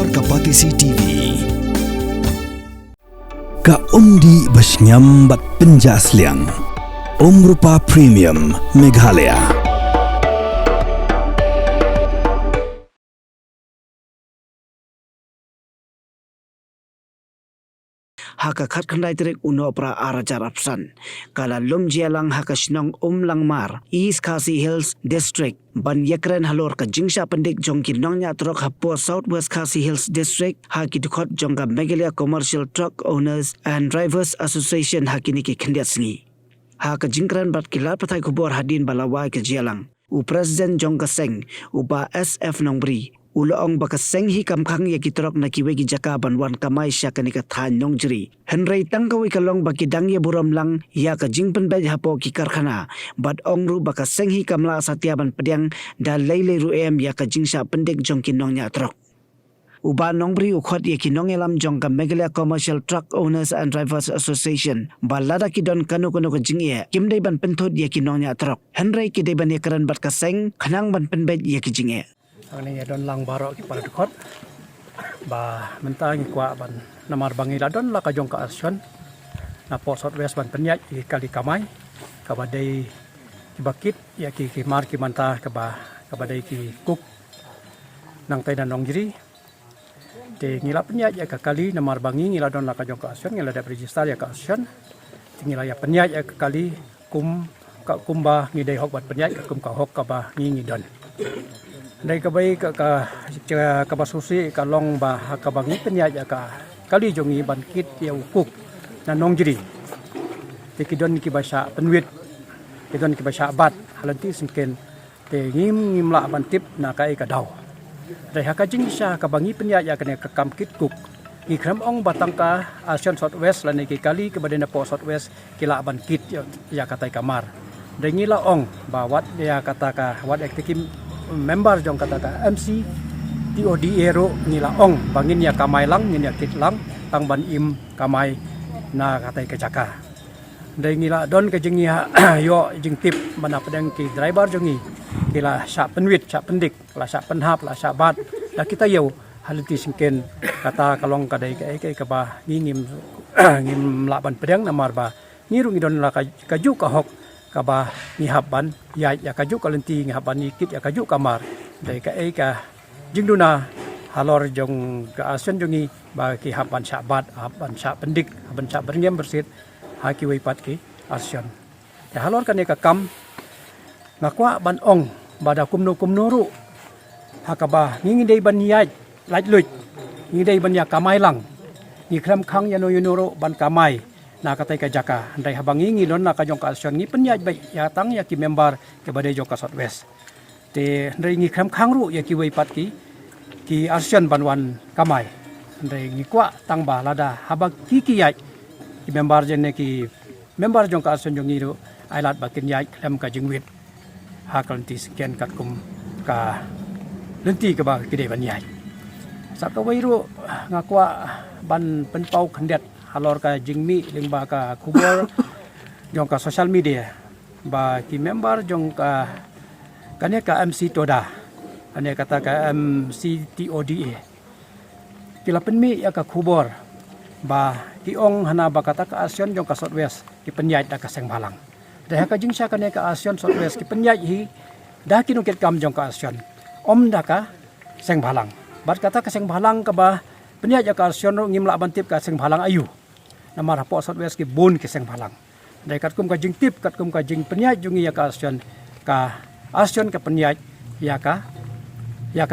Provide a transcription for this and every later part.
Halor Kapatisi TV. Ka Umdi Basnyam Bat Penjasliang Rupa Premium Meghalaya. Haka khat khandai trek unopra arajar apsan kala lum jialang haka shnong langmar East Khasi Hills District ban yakren halor ka jingsha pendik jongki nongnya truk hapo Southwest Khasi Hills District haki dukot jongka Meghalaya Commercial Truck Owners and Drivers Association hakini ki khendiat sngi haka jingkran bat kilar pathai kubor hadin balawai ke jialang u President jongka seng uba SF Nongbri Uloong baka seng hi kamkhang ya kitrok na kiwe ki jaka banwan kamay siya kanika than nongjri. Henry tangkawi kalong baki dangya buram lang ya ka jingpen bej hapo ki karkhana. Bad ongru baka seng hi kamla satiaban pediang da leile ruem ya ka jingsha pendek jong kinongnya trok. Uba nongbri ukhot ya kinong elam jong ka Meghalaya Commercial Truck Owners and Drivers Association. Balada kidon kanu ka jingye. Kimday ban penthod ya kinongnya trok. Henry kiday ban yakaran bat ka seng khanang ban penbej ya ki jingye. Ini don lang barok ki pada dekot ba mentang kwa ban namar bangila don la kajong ka asyon na po Southwest ban penyat ki kali kamay kabadai ki bakit ya ki mar ki manta kabadai ki kuk nang tay nong jiri te ngila penyat ya ka kali namar bangi ngila don la kajong ka asyon ngila da register ya ka asyon ngila ya penyat ya ka kali kumba ngidai hok ban penyat ka kum ka hok ka ba ngi don Dari kabai ka basusi ka long ba ka bangi penyaj ka kali jongi bankit ya ukuk na nongjri tikidon ki basa penwit kidon ki basa bat halanti singken te ngim la bantip na kai ka daw dai haka jingsha ka bangi penyaj ka ne ka kamkit kuk ki kram ong batang ka Asian Southwest lan ki kali ke badena po Southwest kila bankit ya katai kamar dai ngila ong bawat ya kata ka wat ektikim member jong kata ka MC TODA ro nila ong bangin ya kamay lang ngin ya kit lang tang ban im kamay na katay ka jaka dai ngila don ka jing ya yo jing tip mana pedang ki driver jongi kila sa penwit sa pendik la sa penhap la sa bat da kita yo haliti singken kata kalong kadai ka ba ngim laban pedang namar ba ngiru ngidon la ka ju ka hok kaba ngihaban ya kaju kalenti ngihaban ikit ya kaju kamar dai ka jingduna halor jong ka asen jongi ba ki haban sabat haban sa pendik haban sa berngem bersit haki wipat ki asen ya halor kan ka kam ngakwa ban ong bada kumno ru hakaba ngi dei ban yai lajluj ngi dei ban ya kamai lang ngi kram khang ya no ro ban kamai na katay ka jaka andai habangi ngilon na kajong ka asyon ngi penyaj bay ya tang ya ki member ke badai jong ka Southwest te andai ngi kham khang ru ya ki weipat ki asyon banwan kamay andai ngi kwa tang ba lada habag ki yai ki member jen ki member jong ka asyon jong ngiru ailat bakin yai kham ka jingwit hakal ti sken kat kum ka lenti ke ba ki de ban yai sakawai ru ngakwa ban penpau khandet halor ka jingmi lingba ka kubor jong ka social media ba ki member jong ka kanya ka MC Toda ane kata ka MC TODA kila penmi ya ka kubor ba ki ong hana ba kata ka Asian jong ka Southwest ki penyaj da ka seng balang da ka jingsha kanya ka Asian Southwest ki penyaj hi da kinukit kam jong ka Asian om da ka seng balang bat kata ka seng balang ka ba penyaj ka Asian ro ngimla bantip ka seng balang ayu namar po Southwest ki bun ki seng balang dai kat kum ka jing tip kat kum ka jing penyaj jungi ya ka Asian ka penyaj ya ka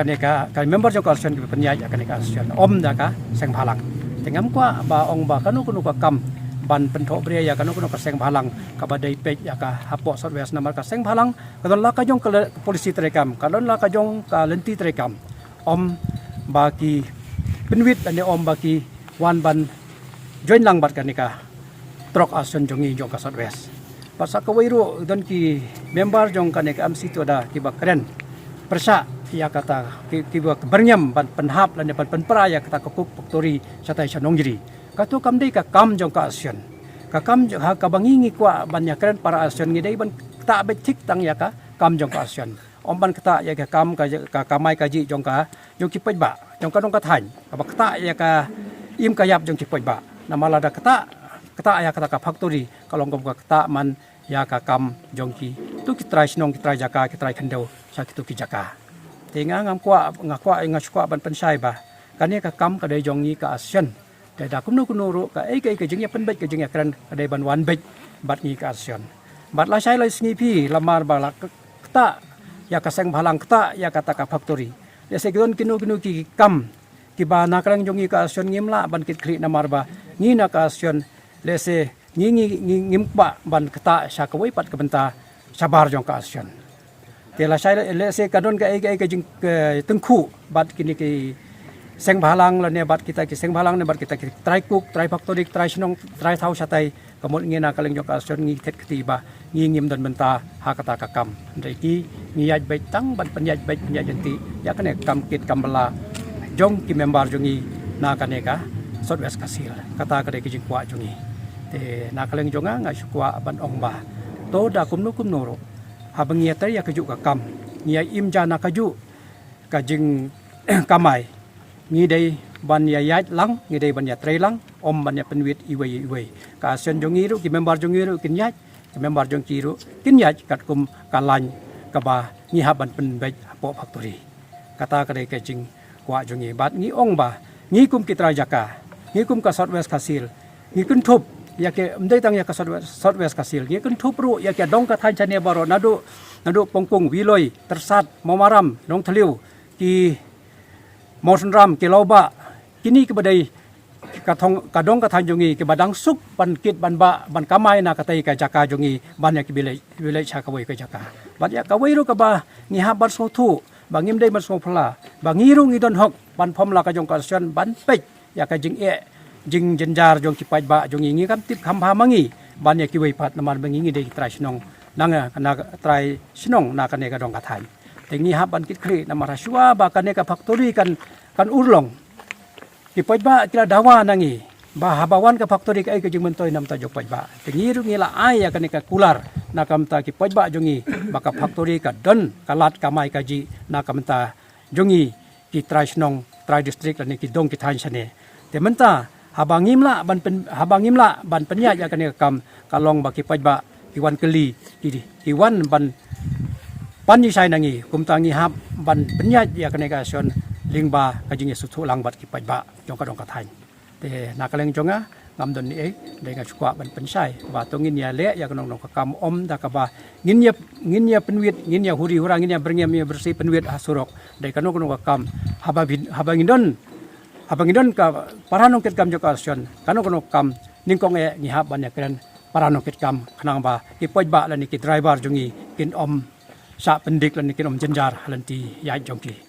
ne ka member jong ka Asian ki penyaj ya ka ne ka Asian om da ka seng balang tengam kwa ba ong ba kanu ka kam ban penthok bria ya kanu ka seng balang ka badai pej ya ka hapo Southwest namar ka seng balang kadon la ka jong ka polisi terekam kadon la ka jong ka lenti terekam om ba ki penwit ane om ba ki wan ban join lang bat kanika trok ason jongi jong ka Southwest pasa ka wairo don ki member jong kanika MC Toda ki bakren persa ya kata ki bernyam ban penhap lan ban penpra ya kata kukuk faktori satai sanongjri kato kam dei ka kam jong ka asion ka kam ha ka bangingi kwa ban ya kren para asion ngi dei ban ta betik tang ya ka kam jong ka asion omban kata ya ka kam ka kamai kaji jong ki pej ba jong kadong kathan ka kata ya ka im kayap jong kipoi ba namala da kata ya kata ka factory kalong ka kata man ya ka kam jong ki tu ki try sinong ki try jaka ki try kendo sa ki tu ki jaka tinga ngam kwa ngakwa ban pensai ba kani ka kam ka dai jong ni ka ASEAN dai da kumnu ru ka ai jeng ya penbet ka jeng ya kran ka dai ban wan bet bat ni ka ASEAN bat la sai lai sngi pi lamar ba la kata ya ka seng bhalang kata ya kata ka factory ya se gon kinu ki kam ki ba na krang jong ni ka ASEAN ngimla ban kit khri namar ba ni na ka ASEAN lese ngimpa ban kata sya kawai pat kebenta sabar jong ka ASEAN tela sai lese kadon ka ai jing tengku bat kini ki seng bhalang la ne bat kita ki seng bhalang ne bat kita ki try cook try factory try sinong try thau satai kamot ngina kaleng jong ka ASEAN ngi tet ketiba ngim dan benta ha kata ka kam ndai ki ngiyaj bai tang ban penyaj bai penyaj jenti ya kane kam kit kam bala jong ki member jongi na kane ka Southwest Kasil kata ka ki jing kwa jongi te na kaleng jonga nga sukwa ban ong ba to da kumnu ro habang ya tay ya kaju ka kam ngia im jana kaju ka jing kamai ngi dei ban ya yat lang ngi dei ban ya tre lang om ban ya penwit iwe ka ASEAN jongi ru ki member jongi ru kin yat ki member jong ki ru kin yat kat kum kalan ka ba ngi haban penbej po factory kata ka dei ka jing kwa jongi bat ngi ong ba ngi kum kitra jaka ngi kum ka Southwest Kasil ngi kun thup ya ke mdai tang ya ka Southwest Kasil ngi kun thup ru ya ke dong ka than chane baro nadu pongpong wiloi tersat momaram dong thliu ki mosunram ki loba kini ke badai ka dong ka than jongi ke badang sup ban kit ban ba ban kamai na katai ka jaka jongi ban ya ki bilai cha ka wei ka jaka bat ya ka wei ru ka ba ngi ha bar so thu ba ngim dei ban so phla ba ngi ru ngi don hok ban phom la ka jong ka ASEAN ban pek ya ka jing jing jenjar jong ki paj ba jong ngi kam tip kham pha mangi ban ya ki wei pat namar bangi ngi dei trai sinong nang na trai sinong na kane ka dong ka than tengi ha ban kit khri namar shwa ba kane ka factory kan urlong ki paj ba kila dawa nangi ba habawan ka factory ka ai ka jing mentoy nam ta jok paj ba tengi ru ngi la ai ya kane ka kular na kam ta ki paj ba jongi ba ka factory ka don kalat kamai ka ji na kam ta jongi ki trai sinong trai district ni ki dong ki than chane te menta habangimla ban penya ya kane kam kalong baki pajba kiwan keli kiwan ban panyi sai nangi kumtangi hab ban penya ya kane ka ASEAN lingba kajing suthu lang bat ki pajba jong ka dong ka thain te nakaleng jonga ngam don ni de nga chukwa ban pensai ba tongin ya le ya kanong ka kam om da ka ba ngin ya penwit ngin ya huri hurang ngin ya berngem ya bersih penwit asurok de kanong ka kam habangidon ka paranong kit kam joka ASEAN kanong kam ningkong ngihab ban ya kren paranong kit kam kanang ba ipoj ba lan ki driver jongi kin om sa pendik lan kin om jenjar halanti ya jongki